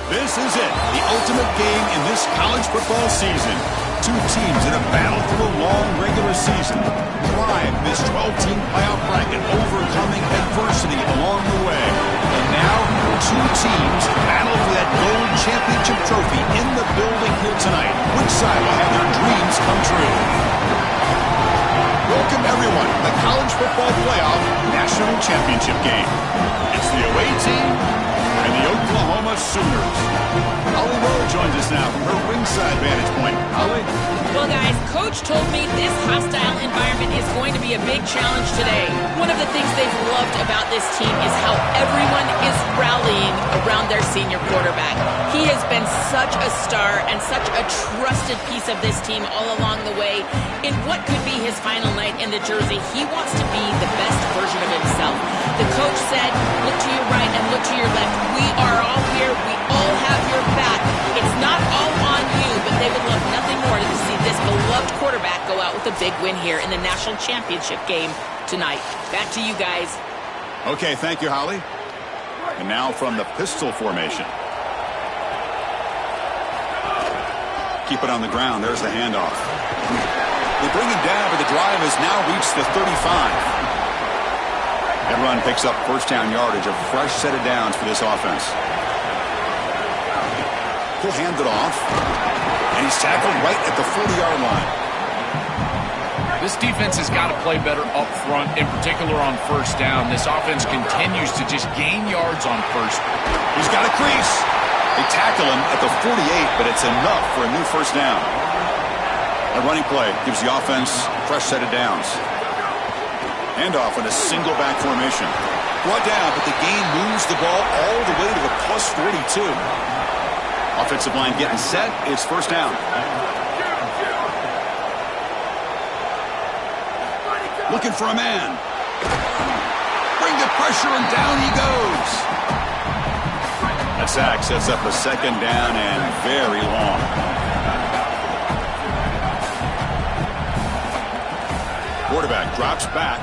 This is it, the ultimate game in this college football season. Two teams that have battled through a long regular season, climbed this 12-team playoff bracket, overcoming adversity along the way. And now, two teams battle for that gold championship trophy in the building here tonight. Which side will have their dreams come true? Welcome, everyone, to the College Football Playoff National Championship game. It's the away team and the Oklahoma Sooners. Holly Rowe joins us now from her ringside vantage point. Holly? Well, guys, Coach told me this hostile environment is going to be a big challenge today. One of the things they've loved about this team is how everyone is rallying around their senior quarterback. He has been such a star and such a trusted piece of this team all along the way. In what could be his final night in the jersey, he wants to be the best version of himself. The coach said, look to your right and look to your left. We are all here. We all have your back. It's not all on you, but they would love nothing more than to see this beloved quarterback go out with a big win here in the national championship game tonight. Back to you guys. Okay, thank you, Holly. And now from the pistol formation. Keep it on the ground. There's the handoff. They bring him down, but the drive has now reached the 35. That run picks up first down yardage, a fresh set of downs for this offense. He'll hand it off, and he's tackled right at the 40-yard line. This defense has got to play better up front, in particular on first down. This offense continues to just gain yards on first. He's got a crease. They tackle him at the 48, but it's enough for a new first down. A running play gives the offense a fresh set of downs. Handoff in a single back formation. Brought down, but the gain moves the ball all the way to the plus 42. Offensive line getting set. It's first down. Looking for a man. Bring the pressure, and down he goes. That sack sets up a second down and very long. Quarterback drops back.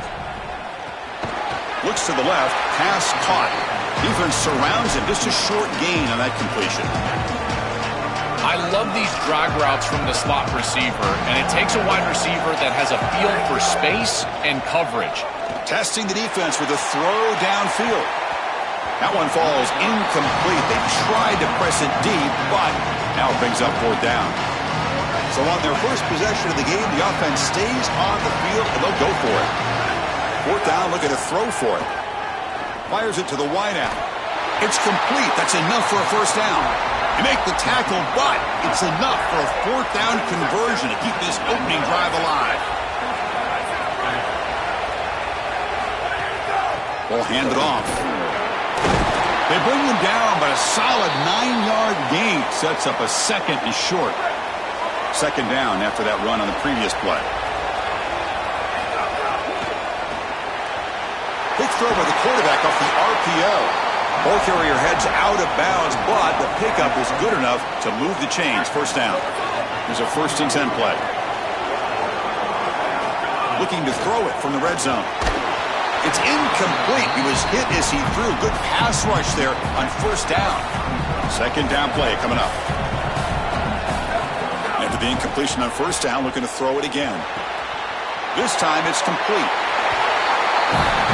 Looks to the left. Pass caught. Defense surrounds him. Just a short gain on that completion. I love these drag routes from the slot receiver, and it takes a wide receiver that has a feel for space and coverage. Testing the defense with a throw downfield. That one falls incomplete. They tried to press it deep, but now it brings up fourth down. So on their first possession of the game, the offense stays on the field, and they'll go for it. Fourth down, looking to throw for it. Fires it to the wideout. It's complete. That's enough for a first down. You make the tackle, but it's enough for a fourth down conversion to keep this opening drive alive. Ball handed off. They bring him down, but a solid 9-yard gain sets up a second and short. Second down after that run on the previous play. Big throw by the quarterback off the RPO. Ball carrier heads out of bounds, but the pickup is good enough to move the chains. First down. There's a 1st and 10 play. Looking to throw it from the red zone. It's incomplete. He was hit as he threw. Good pass rush there on first down. Second down play coming up. After the incompletion on first down, looking to throw it again. This time it's complete.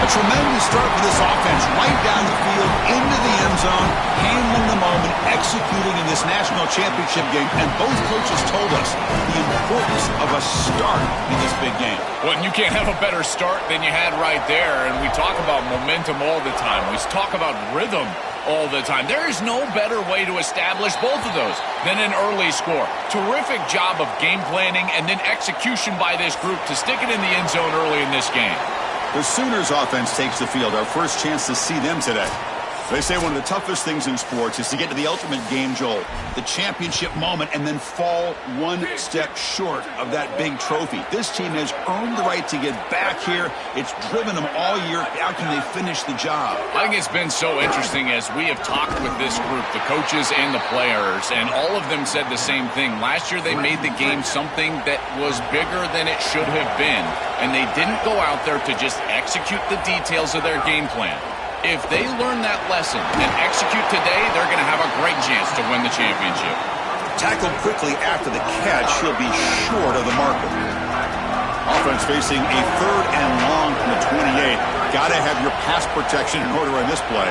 A tremendous start for this offense, right down the field, into the end zone, handling the moment, executing in this national championship game. And both coaches told us the importance of a start in this big game. Well, and you can't have a better start than you had right there. And we talk about momentum all the time. We talk about rhythm all the time. There is no better way to establish both of those than an early score. Terrific job of game planning and then execution by this group to stick it in the end zone early in this game. The Sooners offense takes the field. Our first chance to see them today. They say one of the toughest things in sports is to get to the ultimate game, Joel, the championship moment, and then fall one step short of that big trophy. This team has earned the right to get back here. It's driven them all year. How can they finish the job? I think it's been so interesting as we have talked with this group, the coaches and the players, and all of them said the same thing. Last year they made the game something that was bigger than it should have been, and they didn't go out there to just execute the details of their game plan. If they learn that lesson and execute today, they're going to have a great chance to win the championship. Tackled quickly after the catch, he'll be short of the marker. Offense facing a 3rd and long from the 28. Got to have your pass protection in order in this play.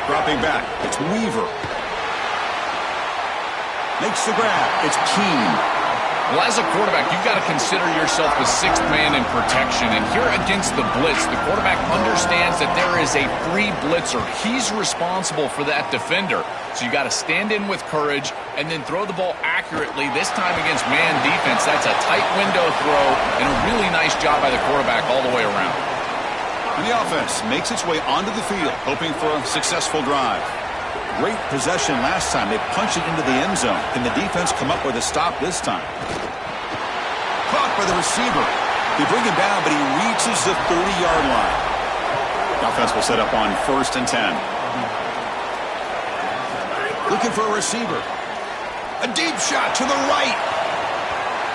Dropping back, it's Weaver. Makes the grab, it's Keene. Well, as a quarterback, you've got to consider yourself the 6th man in protection. And here against the blitz, the quarterback understands that there is a free blitzer. He's responsible for that defender. So you got to stand in with courage and then throw the ball accurately. This time against man defense, that's a tight window throw and a really nice job by the quarterback all the way around. And the offense makes its way onto the field, hoping for a successful drive. Great possession last time. They punch it into the end zone. Can the defense come up with a stop this time? Caught by the receiver. They bring him down, but he reaches the 30-yard line. The offense will set up on 1st and 10. Looking for a receiver. A deep shot to the right.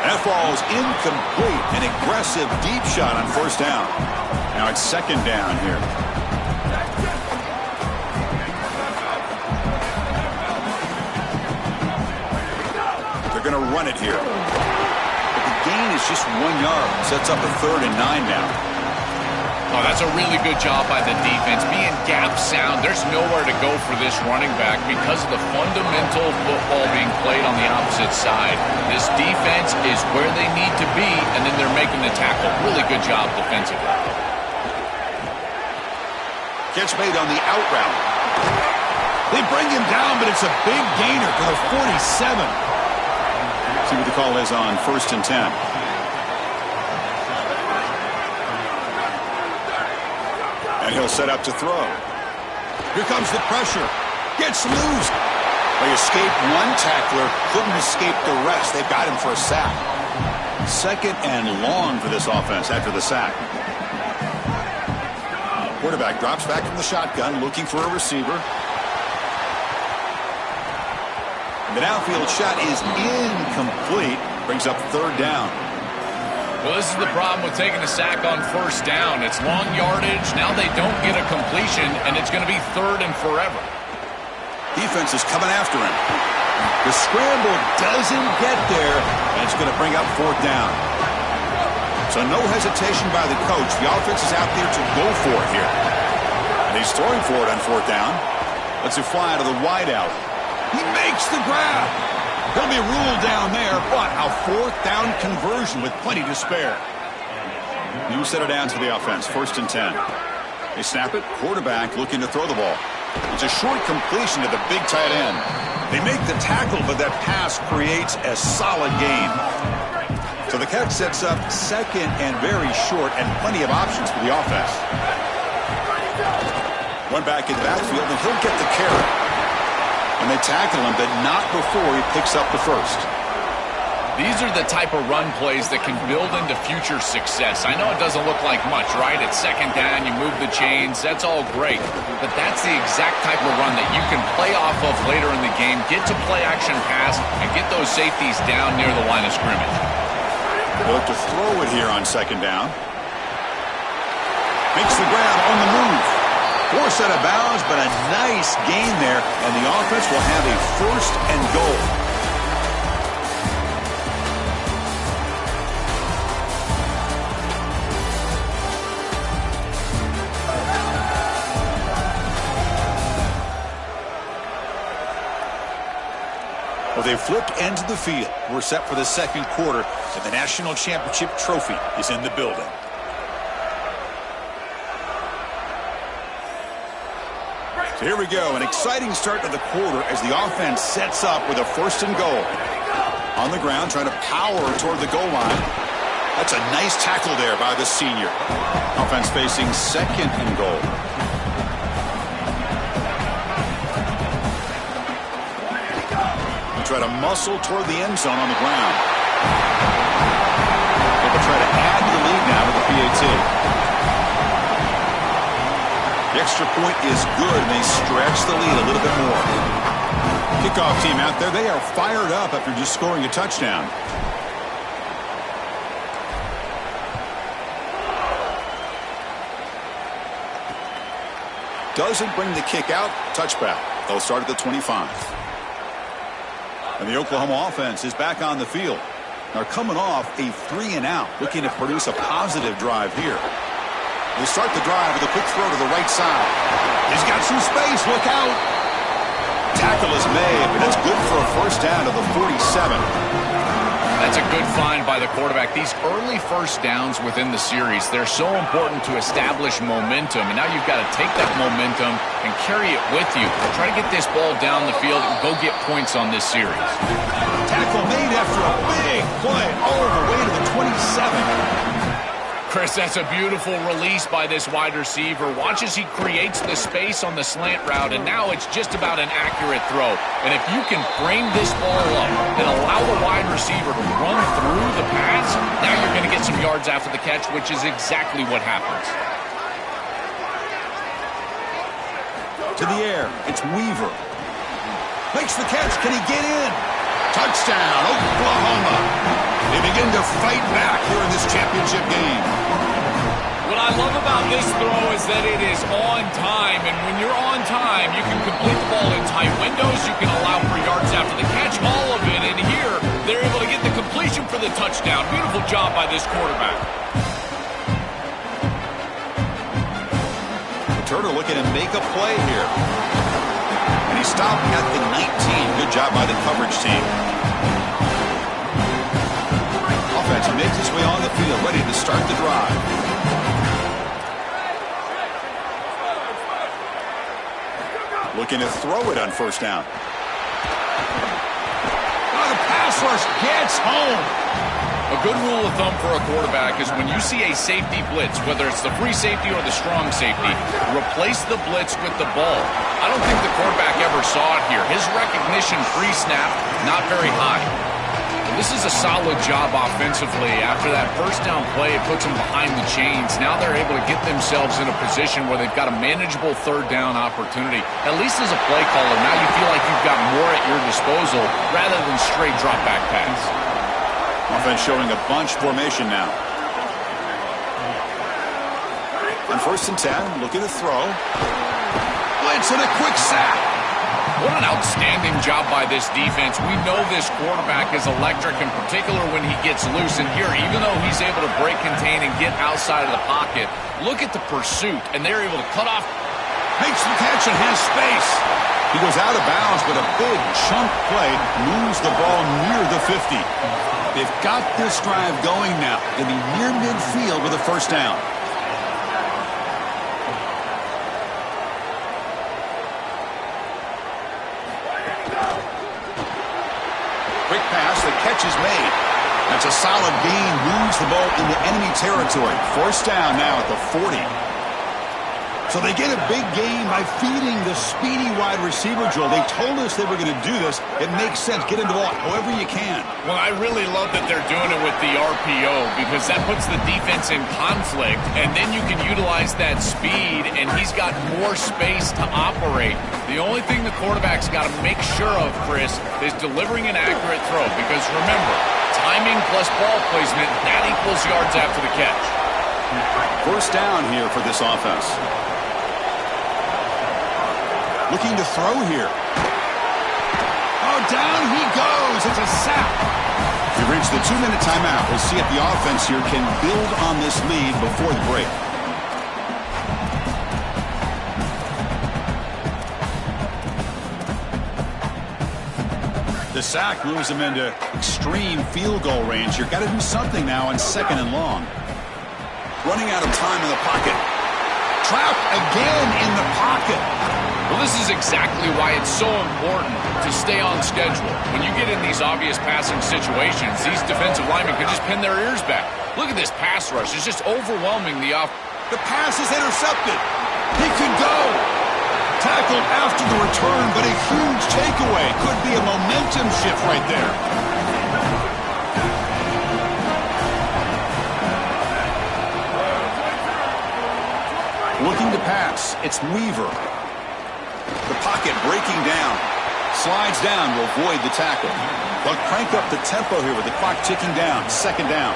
That falls incomplete. An aggressive deep shot on 1st down. Now it's 2nd down here. They're going to run it here. But the gain is just 1 yard. Sets up a 3rd and 9 now. Oh, that's a really good job by the defense. Being gap sound, there's nowhere to go for this running back because of the fundamental football being played on the opposite side. This defense is where they need to be, and then they're making the tackle. Really good job defensively. Catch made on the out route. They bring him down, but it's a big gainer for the 47. See what the call is on 1st and 10. And he'll set up to throw. Here comes the pressure. Gets loose. They escaped one tackler, couldn't escape the rest. They've got him for a sack. 2nd and long for this offense after the sack. Quarterback drops back from the shotgun, looking for a receiver. The downfield shot is incomplete. Brings up 3rd down. Well, this is the problem with taking a sack on 1st down. It's long yardage. Now they don't get a completion, and it's going to be 3rd and forever. Defense is coming after him. The scramble doesn't get there, and it's going to bring up 4th down. So no hesitation by the coach. The offense is out there to go for it here. And he's throwing for it on 4th down. Lets it fly out of the wideout. He makes the grab. He'll be ruled down there, but a 4th down conversion with plenty to spare. New set of downs for the offense, 1st and 10. They snap it, quarterback looking to throw the ball. It's a short completion to the big tight end. They make the tackle, but that pass creates a solid gain. So the catch sets up 2nd and very short and plenty of options for the offense. One back in the backfield, and he'll get the carry. And they tackle him, but not before he picks up the 1st. These are the type of run plays that can build into future success. I know it doesn't look like much, right? It's 2nd down, you move the chains, that's all great. But that's the exact type of run that you can play off of later in the game, get to play action pass, and get those safeties down near the line of scrimmage. Look to throw it here on 2nd down. Makes the grab on the move. Forced out of bounds, but a nice gain there, and the offense will have a 1st and goal. Well, they've flipped ends of the field. We're set for the 2nd quarter, and the national championship trophy is in the building. So here we go, an exciting start to the quarter as the offense sets up with a 1st and goal. On the ground, trying to power toward the goal line. That's a nice tackle there by the senior. Offense facing 2nd and goal. They try to muscle toward the end zone on the ground. They will try to add to the lead now with the PAT. The extra point is good, and they stretch the lead a little bit more. Kickoff team out there, they are fired up after just scoring a touchdown. doesn't bring the kick out. Touchback. They'll start at the 25. And the Oklahoma offense is back on the field. They're coming off a 3-and-out, looking to produce a positive drive here. They start the drive with a quick throw to the right side. He's got some space. Look out. Tackle is made, but it's good for a first down to the 47. That's a good find by the quarterback. These early first downs within the series, they're so important to establish momentum. And now you've got to take that momentum and carry it with you. Try to get this ball down the field and go get points on this series. Tackle made after a big play all the way to the 27. Chris, that's a beautiful release by this wide receiver. Watch as he creates the space on the slant route, and now it's just about an accurate throw. And if you can frame this ball up and allow the wide receiver to run through the pass, now you're going to get some yards after the catch, which is exactly what happens. To the air, it's Weaver. Makes the catch. Can he get in? Touchdown, Oklahoma. They begin to fight back here in this championship game. What I love about this throw is that it is on time, and when you're on time, you can complete the ball in tight windows, you can allow for yards after the catch, all of it, and here, they're able to get the completion for the touchdown. Beautiful job by this quarterback. Turner looking to make a play here. And he stopped at the 19. Good job by the coverage team. Offense makes its way on the field, ready to start the drive. Looking to throw it on first down. Oh, the pass rush gets home. A good rule of thumb for a quarterback is when you see a safety blitz, whether it's the free safety or the strong safety, replace the blitz with the ball. I don't think the quarterback ever saw it here. His recognition pre-snap, not very high. This is a solid job offensively. After that first down play, it puts them behind the chains. Now they're able to get themselves in a position where they've got a manageable third down opportunity. At least as a play caller, now you feel like you've got more at your disposal rather than straight drop back pass. Offense showing a bunch formation now. On first and 10, looking to throw. Blitz and a quick sack. What an outstanding job by this defense. We know this quarterback is electric, in particular when he gets loose. And here, even though he's able to break, contain, and get outside of the pocket, look at the pursuit, and they're able to cut off. Makes the catch and has space. He goes out of bounds, but a big chunk play moves the ball near the 50. They've got this drive going now. They'll be near midfield with a first down. Quick pass, the catch is made. That's a solid gain, moves the ball into enemy territory. First down now at the 40. So they get a big gain by feeding the speedy wide receiver, Joel. They told us they were going to do this. It makes sense. Get him the ball however you can. Well, I really love that they're doing it with the RPO because that puts the defense in conflict, and then you can utilize that speed, and he's got more space to operate. The only thing the quarterback's got to make sure of, Chris, is delivering an accurate throw because, remember, timing plus ball placement, that equals yards after the catch. First down here for this offense. Looking to throw here. Oh, down he goes. It's a sack. We reach the 2-minute timeout. We'll see if the offense here can build on this lead before the break. The sack moves him into extreme field goal range here. Got to do something now on second and long. Running out of time in the pocket. Trapped again in the pocket. Well, this is exactly why it's so important to stay on schedule. When you get in these obvious passing situations, these defensive linemen can just pin their ears back. Look at this pass rush. It's just overwhelming the off. The pass is intercepted. He could go. Tackled after the return, but a huge takeaway. Could be a momentum shift right there. Looking to pass. It's Weaver. The pocket breaking down. Slides down to avoid the tackle. They'll crank up the tempo here with the clock ticking down. Second down.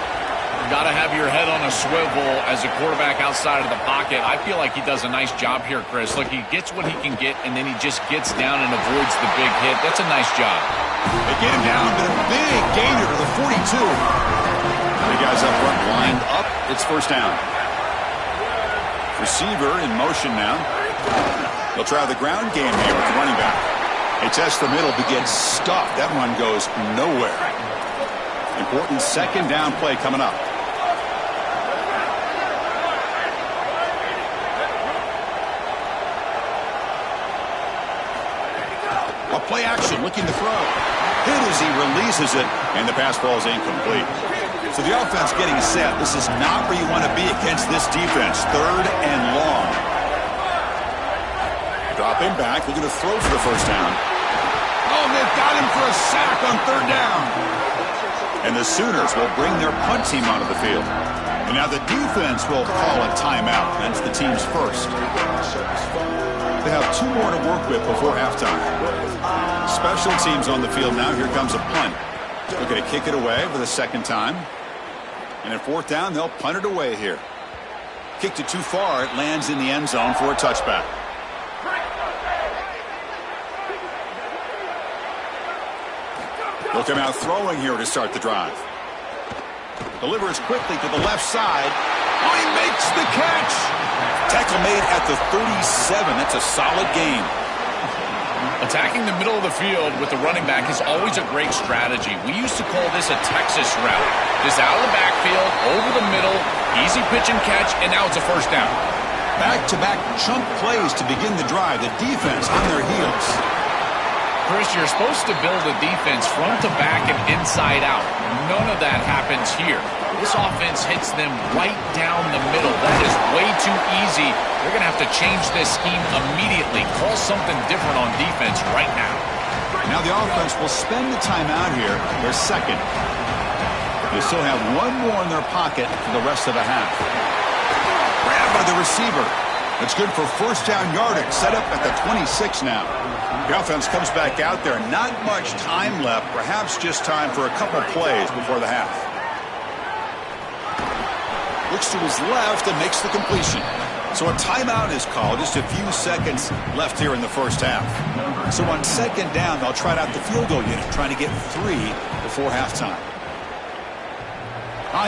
got to have your head on a swivel as a quarterback outside of the pocket. I feel like he does a nice job here, Chris. Look, he gets what he can get, and then he just gets down and avoids the big hit. That's a nice job. They get him down, but a big gainer to the 42. The guys up front lined up. It's first down. Receiver in motion now. They'll try the ground game here with the running back. They test the middle, but gets stuffed. That one goes nowhere. Important second down play coming up. A play action, looking to throw. Hit as he releases it, and the pass ball is incomplete. So the offense getting set. This is not where you want to be against this defense. Third and long. Drop him back, looking to throw for the first down. Oh, they've got him for a sack on third down. And the Sooners will bring their punt team onto the field. And now the defense will call a timeout. That's the team's first. They have 2 more to work with before halftime. Special teams on the field now. Here comes a punt. They're going to kick it away for the second time. And at fourth down, they'll punt it away here. Kicked it too far. It lands in the end zone for a touchback. They'll come out throwing here to start the drive. Delivers quickly to the left side. Oh, he makes the catch. Tackle made at the 37. That's a solid gain. Attacking the middle of the field with the running back is always a great strategy. We used to call this a Texas route. Just out of the backfield, over the middle, easy pitch and catch, and now it's a first down. Back-to-back chunk plays to begin the drive. The defense on their heels. Chris, you're supposed to build a defense front to back and inside out. None of that happens here. This offense hits them right down the middle. That is way too easy. They're going to have to change this scheme immediately. Call something different on defense right now. Now the offense will spend the time out here. Their second. They still have 1 more in their pocket for the rest of the half. Grabbed by the receiver. That's good for first down yardage. Set up at the 26 now. The offense comes back out there. Not much time left. Perhaps just time for a couple plays before the half. Looks to his left and makes the completion. So a timeout is called. Just a few seconds left here in the first half. So on second down, they'll try out the field goal unit, trying to get 3 before halftime.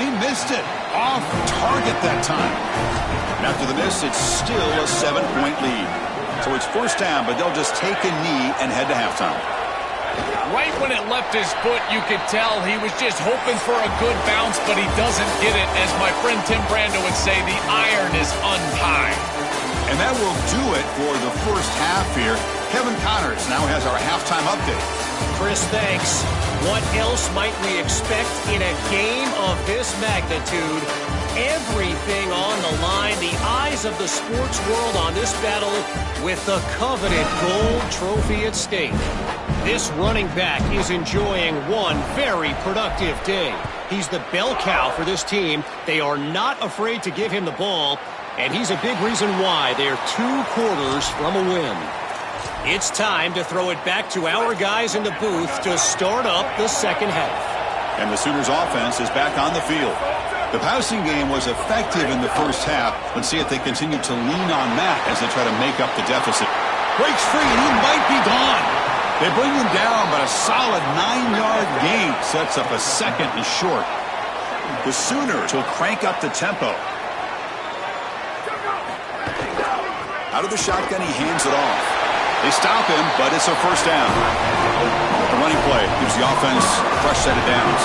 He missed it. Off target that time. And after the miss, it's still a 7-point lead. So it's first down, but they'll just take a knee and head to halftime. Right when it left his foot, you could tell he was just hoping for a good bounce, but he doesn't get it. As my friend Tim Brando would say, the iron is untied. And that will do it for the first half here. Kevin Connors now has our halftime update. Chris, thanks. What else might we expect in a game of this magnitude? Everything on the line, the eyes of the sports world on this battle with the coveted gold trophy at stake. This running back is enjoying one very productive day. He's the bell cow for this team. They are not afraid to give him the ball, and he's a big reason why they're 2 quarters from a win. It's time to throw it back to our guys in the booth to start up the second half. And the Sooners offense is back on the field. The passing game was effective in the first half. Let's see if they continue to lean on that as they try to make up the deficit. Breaks free, and he might be gone. They bring him down, but a solid 9-yard gain sets up a second and short. The Sooners will crank up the tempo. Out of the shotgun, he hands it off. They stop him, but it's a first down. The running play gives the offense a fresh set of downs.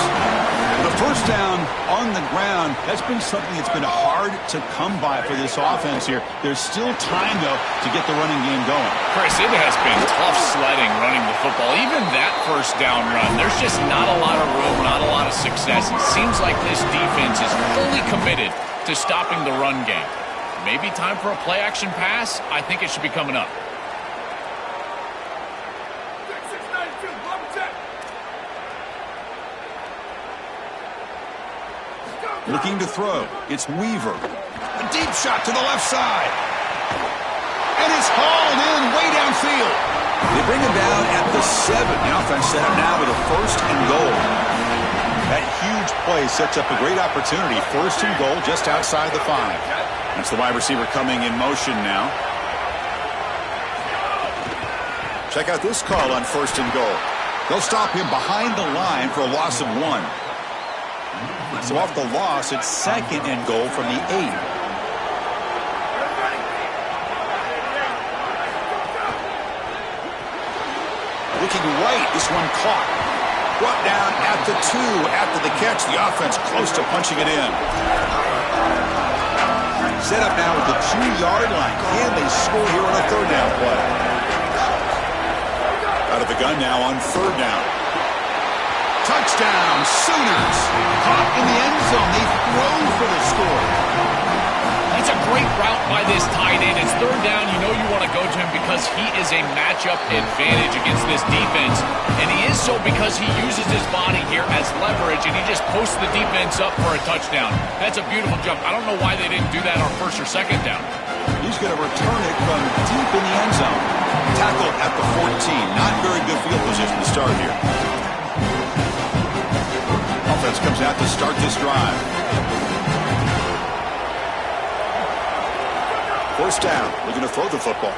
The first down on the ground, that's been something that's been hard to come by for this offense here. There's still time, though, to get the running game going. Chris, it has been tough sledding running the football. Even that first down run, there's just not a lot of room, not a lot of success. It seems like this defense is fully committed to stopping the run game. Maybe time for a play-action pass? I think it should be coming up. Looking to throw. It's Weaver. A deep shot to the left side. And it's hauled in way downfield. They bring him down at the 7. The offense set up now with a first and goal. That huge play sets up a great opportunity. First and goal just outside the 5. That's the wide receiver coming in motion now. Check out this call on first and goal. They'll stop him behind the line for a loss of 1. So off the loss, it's second and goal from the 8. Looking right, this one caught. Brought down at the 2 after the catch. The offense close to punching it in. Set up now at the 2-yard line. Can they score here on a third down play? Out of the gun now on third down. Touchdown, Sooners. Caught in the end zone. They throw for the score. That's a great route by this tight end. It's third down. You know you want to go to him because he is a matchup advantage against this defense. And he is so because he uses his body here as leverage, and he just posts the defense up for a touchdown. That's a beautiful jump. I don't know why they didn't do that on first or second down. He's going to return it from deep in the end zone. Tackled at the 14. Not very good field position to start here. Offense comes out to start this drive. First down, looking to throw the football.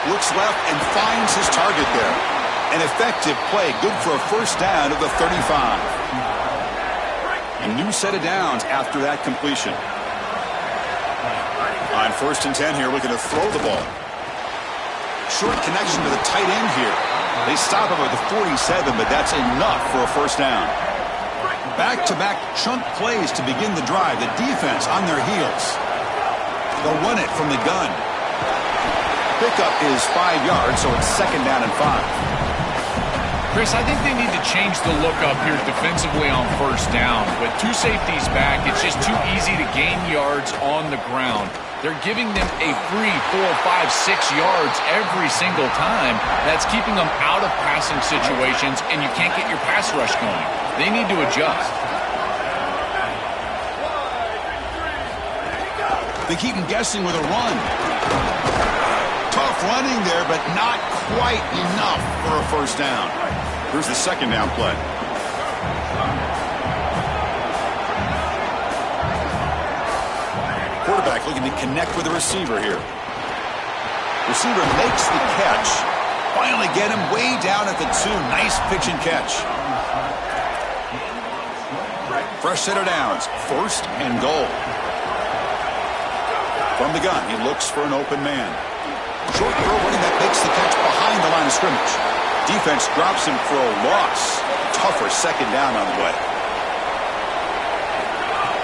Looks left and finds his target there. An effective play, good for a first down of the 35. A new set of downs after that completion. On first and 10 here, looking to throw the ball. Short connection to the tight end here. They stop him at the 47, but that's enough for a first down. Back-to-back chunk plays to begin the drive. The defense on their heels. They'll run it from the gun. Pickup is 5 yards, so it's second down and 5. Chris, I think they need to change the look up here defensively on first down. With 2 safeties back, it's just too easy to gain yards on the ground. They're giving them a free 4, 5, 6 yards every single time. That's keeping them out of passing situations, and you can't get your pass rush going. They need to adjust. They keep him guessing with a run. Tough running there, but not quite enough for a first down. Here's the second down play. Quarterback looking to connect with the receiver here. Receiver makes the catch. Finally get him way down at the 2. Nice pitch and catch. Fresh set of downs. First and goal. From the gun, he looks for an open man. Short throw running that makes the catch behind the line of scrimmage. Defense drops him for a loss. Tougher second down on the way.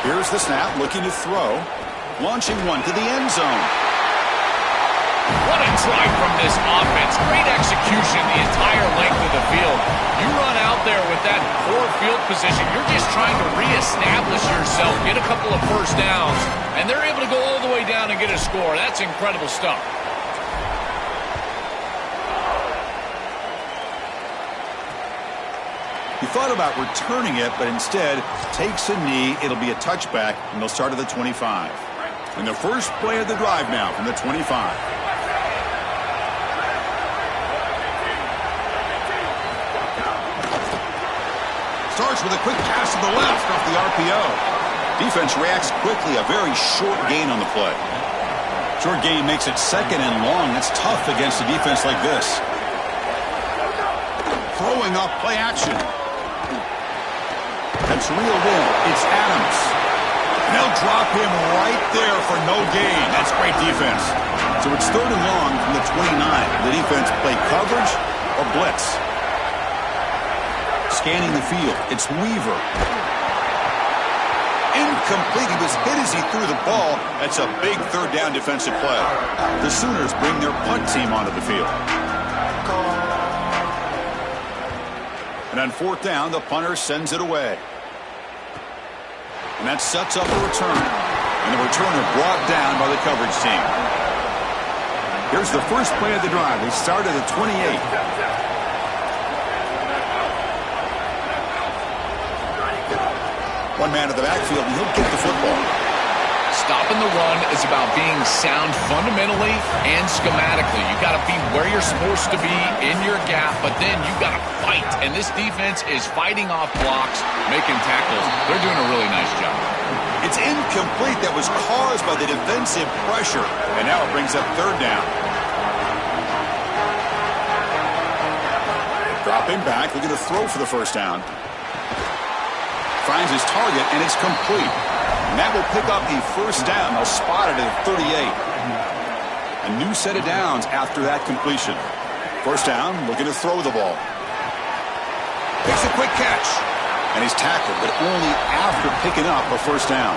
Here's the snap, looking to throw. Launching one to the end zone. What a try from this offense. Great execution the entire length of the field. You run out there with that poor field position. You're just trying to reestablish yourself, get a couple of first downs, and they're able to go all the way down and get a score. That's incredible stuff. He thought about returning it, but instead takes a knee. It'll be a touchback, and they'll start at the 25. And the first play of the drive now from the 25. Starts with a quick pass to the left off the RPO. Defense reacts quickly. A very short gain on the play. Short gain makes it second and long. That's tough against a defense like this. Throwing off play action. That's reeled in. It's Adams. They'll drop him right there for no gain. That's great defense. So it's third and long from the 29. The defense play coverage or blitz. Scanning the field. It's Weaver. Incomplete. He was hit as he threw the ball. That's a big third down defensive play. The Sooners bring their punt team onto the field. And on fourth down, the punter sends it away. And that sets up a return. And the returner brought down by the coverage team. Here's the first play of the drive. They start at the 28. One man at the backfield, and he'll get the football. stopping the run is about being sound fundamentally and schematically. You got to be where you're supposed to be in your gap, but then you got to fight. And this defense is fighting off blocks, making tackles. They're doing a really nice job. It's incomplete. That was caused by the defensive pressure. And now it brings up third down. Dropping back, looking to throw for the first down. Finds his target, and it's complete. And that will pick up a first down. They'll spot it at 38. A new set of downs after that completion. First down, looking to throw the ball. Makes a quick catch. And he's tackled, but only after picking up a first down.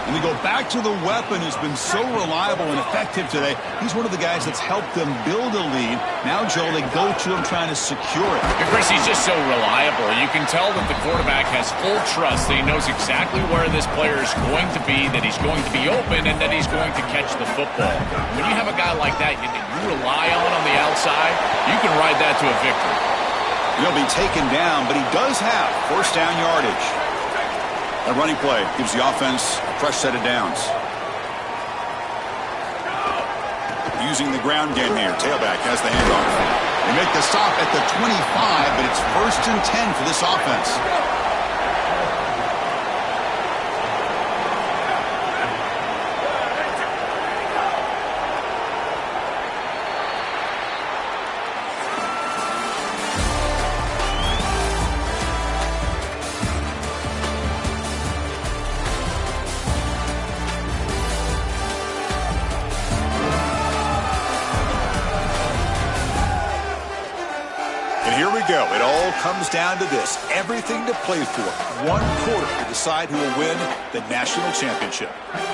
And they go back to the weapon who's been so reliable and effective today. He's one of the guys that's helped them build a lead. Now, Joe, they go to him trying to secure it. And Chris, he's just so reliable. You can tell that the quarterback has full trust that he knows exactly where this player is going to be, that he's going to be open, and that he's going to catch the football. When you have a guy like that you rely on the outside, you can ride that to a victory. He'll be taken down, but he does have first down yardage. That running play gives the offense a fresh set of downs. Using the ground game here. Tailback has the handoff. They make the stop at the 25, but it's 1st and 10 for this offense. Go. It all comes down to this. Everything to play for. One quarter to decide who will win the national championship.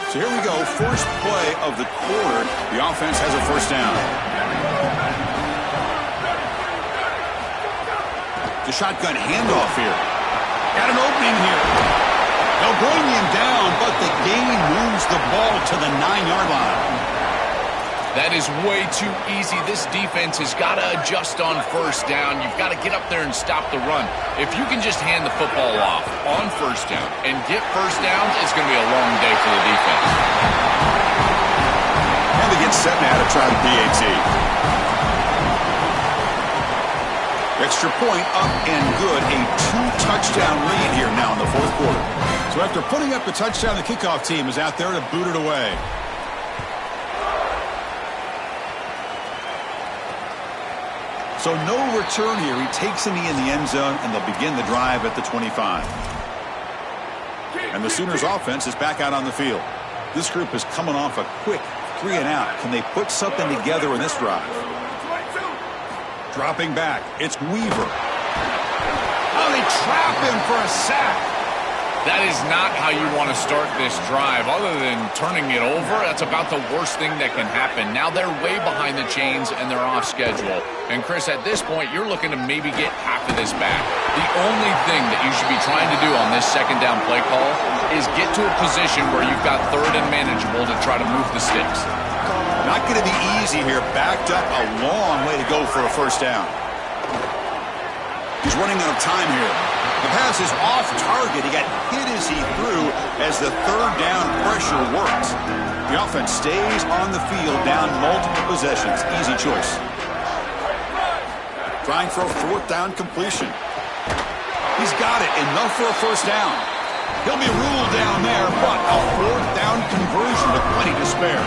So here we go. First play of the quarter. The offense has a first down. The shotgun handoff here. Got an opening here. They'll bring him down, but the gain moves the ball to the 9-yard line. That is way too easy. This defense has got to adjust on first down. You've got to get up there and stop the run. If you can just hand the football off on first down and get first downs, it's going to be a long day for the defense. And they get set now to try the PAT. Extra point up and good. A 2-touchdown lead here now in the fourth quarter. So after putting up the touchdown, the kickoff team is out there to boot it away. So no return here. He takes a knee in the end zone, and they'll begin the drive at the 25. And the Sooners offense is back out on the field. This group is coming off a quick 3-and-out. Can they put something together in this drive? Dropping back, it's Weaver. Oh, they trap him for a sack. That is not how you want to start this drive. Other than turning it over, that's about the worst thing that can happen. Now they're way behind the chains and they're off schedule. And Chris, at this point, you're looking to maybe get half of this back. The only thing that you should be trying to do on this second down play call is get to a position where you've got third and manageable to try to move the sticks. Not going to be easy here. Backed up a long way to go for a first down. He's running out of time here. The pass is off target. He got hit as he threw as the third down pressure works. The offense stays on the field down multiple possessions. Easy choice. Trying for a fourth down completion. He's got it. Enough for a first down. He'll be ruled down there, but a fourth down conversion with plenty to spare.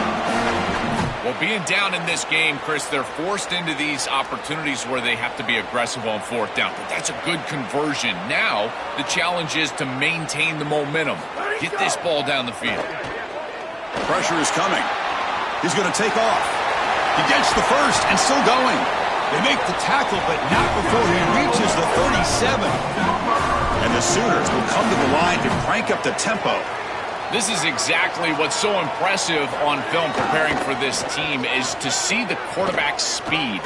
Well, being down in this game, Chris, they're forced into these opportunities where they have to be aggressive on fourth down. But that's a good conversion. Now, the challenge is to maintain the momentum. Get this ball down the field. Pressure is coming. He's going to take off. He gets the first and still going. They make the tackle, but not before he reaches the 37. And the Sooners will come to the line to crank up the tempo. This is exactly what's so impressive on film preparing for this team is to see the quarterback's speed.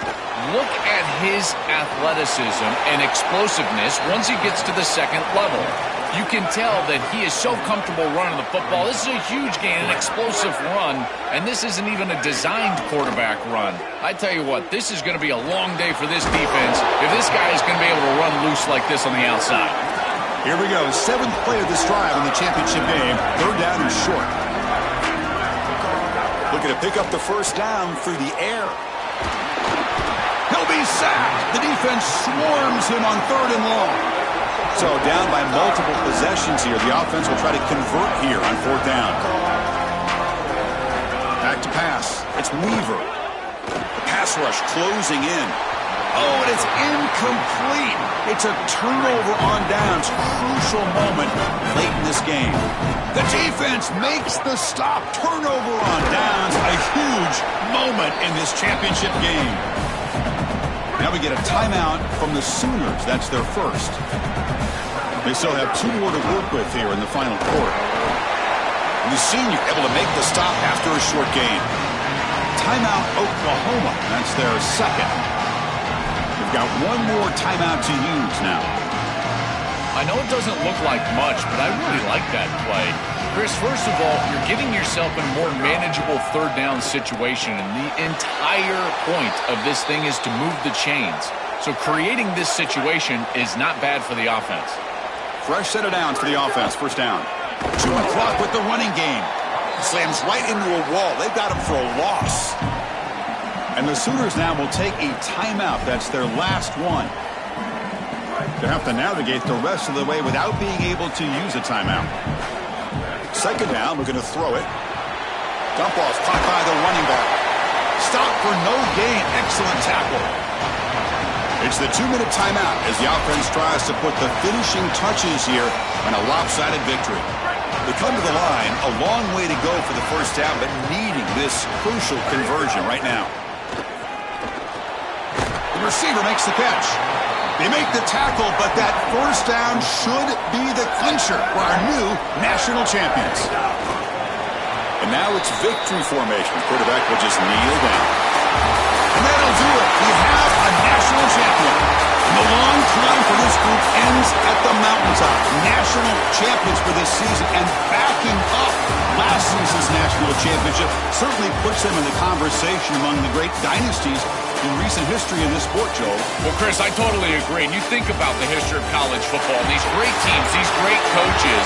Look at his athleticism and explosiveness once he gets to the second level. You can tell that he is so comfortable running the football. This is a huge gain, an explosive run, and this isn't even a designed quarterback run. I tell you what, this is going to be a long day for this defense if this guy is going to be able to run loose like this on the outside. Here we go. 7th play of this drive in the championship game. Third down and short. looking to pick up the first down through the air. He'll be sacked. The defense swarms him on 3rd and long. So down by multiple possessions here. The offense will try to convert here on 4th down. Back to pass. It's Weaver. The pass rush closing in. Oh, and it's incomplete. It's a turnover on downs. Crucial moment late in this game. The defense makes the stop. Turnover on downs. A huge moment in this championship game. Now we get a timeout from the Sooners. That's their first. They still have 2 more to work with here in the final quarter. And the senior able to make the stop after a short gain. Timeout Oklahoma. That's their second. They've got 1 more timeout to use now. I know it doesn't look like much, but I really like that play. Chris, first of all, you're getting yourself in a more manageable 3rd down situation, and the entire point of this thing is to move the chains. So creating this situation is not bad for the offense. Fresh set of downs for the offense. First down. Chewing clock with the running game. Slams right into a wall. They've got him for a loss. And the Sooners now will take a timeout. That's their last one. They have to navigate the rest of the way without being able to use a timeout. Second down, we're going to throw it. Dump off caught by the running back. Stop for no gain. Excellent tackle. It's the 2-minute timeout as the offense tries to put the finishing touches here on a lopsided victory. They come to the line, a long way to go for the first down, but needing this crucial conversion right now. The receiver makes the catch. They make the tackle, but that first down should be the clincher for our new national champions. And now it's victory formation. The quarterback will just kneel down. And that'll do it. We have a national champion. And the long climb for this group ends at the mountaintop. National champions for this season, and backing up last season's national championship certainly puts them in the conversation among the great dynasties in recent history in this sport, Joel. Well, Chris, I totally agree. And you think about the history of college football, and these great teams, these great coaches,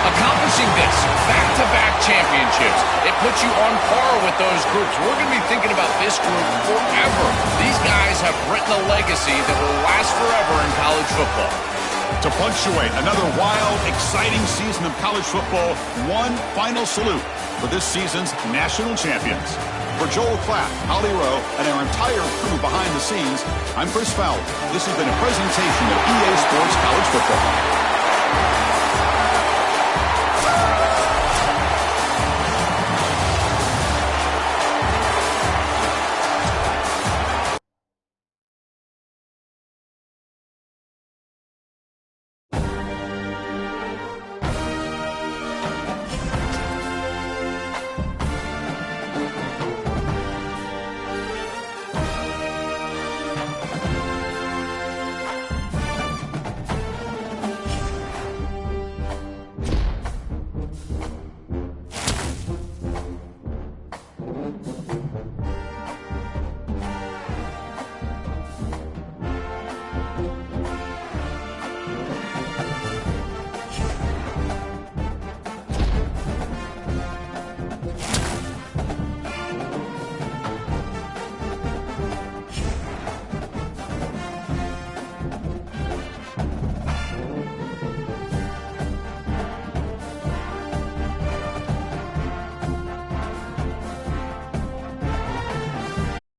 accomplishing this, back-to-back championships, it puts you on par with those groups. We're going to be thinking about this group forever. These guys have written a legacy that will last forever in college football. To punctuate another wild, exciting season of college football, one final salute for this season's national champions. For Joel Klatt, Holly Rowe, and our entire crew behind the scenes, I'm Chris Fowler. This has been a presentation of EA Sports College Football.